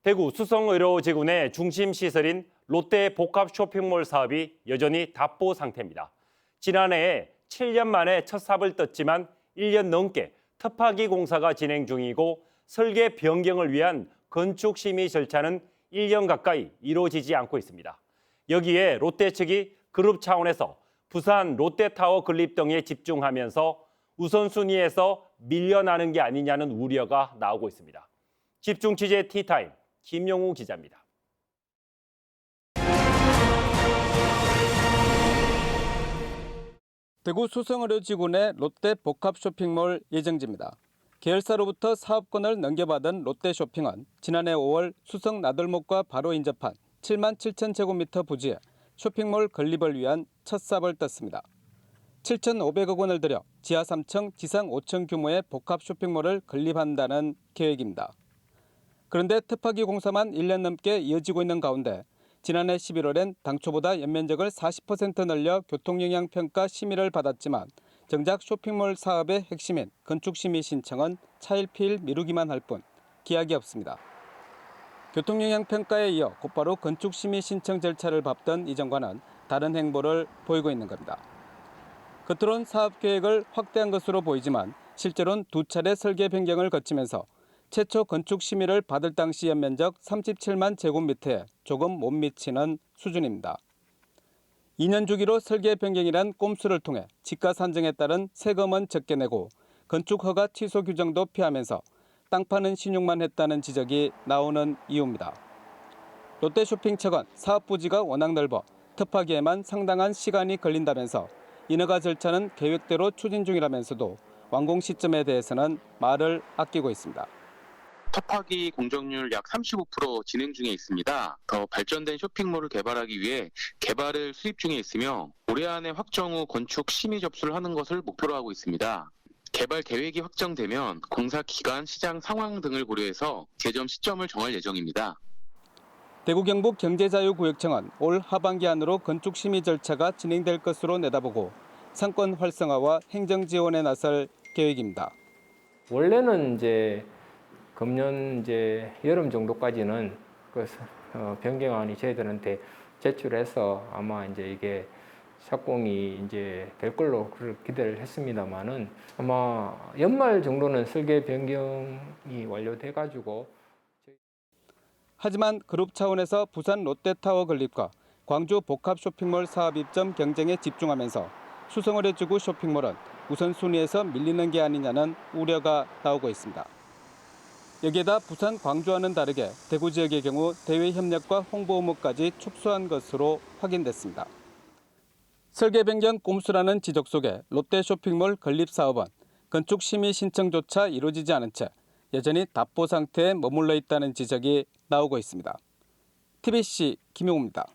대구 수성의료지구내 중심 시설인 롯데 복합 쇼핑몰 사업이 여전히 답보 상태입니다. 지난해 7년 만에 첫 삽을 떴지만 1년 넘게 터파기 공사가 진행 중이고 설계 변경을 위한 건축 심의 절차는 1년 가까이 이루어지지 않고 있습니다. 여기에 롯데 측이 그룹 차원에서 부산 롯데타워 건립 등에 집중하면서 우선순위에서 밀려나는 게 아니냐는 우려가 나오고 있습니다. 집중 취재 티타임 김용우 기자입니다. 대구 수성의료지구 내 롯데 복합 쇼핑몰 예정지입니다. 계열사로부터 사업권을 넘겨받은 롯데쇼핑은 지난해 5월 수성 나들목과 바로 인접한 7만 7천 제곱미터 부지에 쇼핑몰 건립을 위한 첫 삽을 떴습니다. 7,500억 원을 들여 지하 3층, 지상 5층 규모의 복합 쇼핑몰을 건립한다는 계획입니다. 그런데 터파기 공사만 1년 넘게 이어지고 있는 가운데 지난해 11월엔 당초보다 연면적을 40% 늘려 교통영향평가 심의를 받았지만 정작 쇼핑몰 사업의 핵심인 건축심의 신청은 차일피일 미루기만 할 뿐 기약이 없습니다. 교통영향평가에 이어 곧바로 건축심의 신청 절차를 밟던 이전과는 다른 행보를 보이고 있는 겁니다. 겉으론 사업계획을 확대한 것으로 보이지만 실제로는 두 차례 설계 변경을 거치면서 최초 건축 심의를 받을 당시 연면적 37만 제곱미터에 조금 못 미치는 수준입니다. 2년 주기로 설계 변경이란 꼼수를 통해 지가 산정에 따른 세금은 적게 내고 건축 허가 취소 규정도 피하면서 땅 파는 신용만 했다는 지적이 나오는 이유입니다. 롯데쇼핑 측은 사업 부지가 워낙 넓어 터파기에만 상당한 시간이 걸린다면서 인허가 절차는 계획대로 추진 중이라면서도 완공 시점에 대해서는 말을 아끼고 있습니다. 터파기 공정률 약 35% 진행 중에 있습니다. 더 발전된 쇼핑몰을 개발하기 위해 개발을 수립 중에 있으며 올해 안에 확정 후 건축 심의 접수를 하는 것을 목표로 하고 있습니다. 개발 계획이 확정되면 공사 기간, 시장 상황 등을 고려해서 개점 시점을 정할 예정입니다. 대구 경북 경제자유구역청은 올 하반기 안으로 건축 심의 절차가 진행될 것으로 내다보고 상권 활성화와 행정 지원에 나설 계획입니다. 원래는 금년 여름 정도까지는 변경안이 저희들한테 제출해서 아마 이게 착공이 될 걸로 기대를 했습니다만은 아마 연말 정도는 설계 변경이 완료돼 가지고. 하지만 그룹 차원에서 부산 롯데타워 건립과 광주 복합 쇼핑몰 사업 입점 경쟁에 집중하면서 수성의료지구 쇼핑몰은 우선순위에서 밀리는 게 아니냐는 우려가 나오고 있습니다. 여기에다 부산, 광주와는 다르게 대구 지역의 경우 대외 협력과 홍보 업무까지 축소한 것으로 확인됐습니다. 설계 변경 꼼수라는 지적 속에 롯데 쇼핑몰 건립 사업은 건축 심의 신청조차 이루어지지 않은 채 여전히 답보 상태에 머물러 있다는 지적이 나오고 있습니다. TBC 김용우입니다.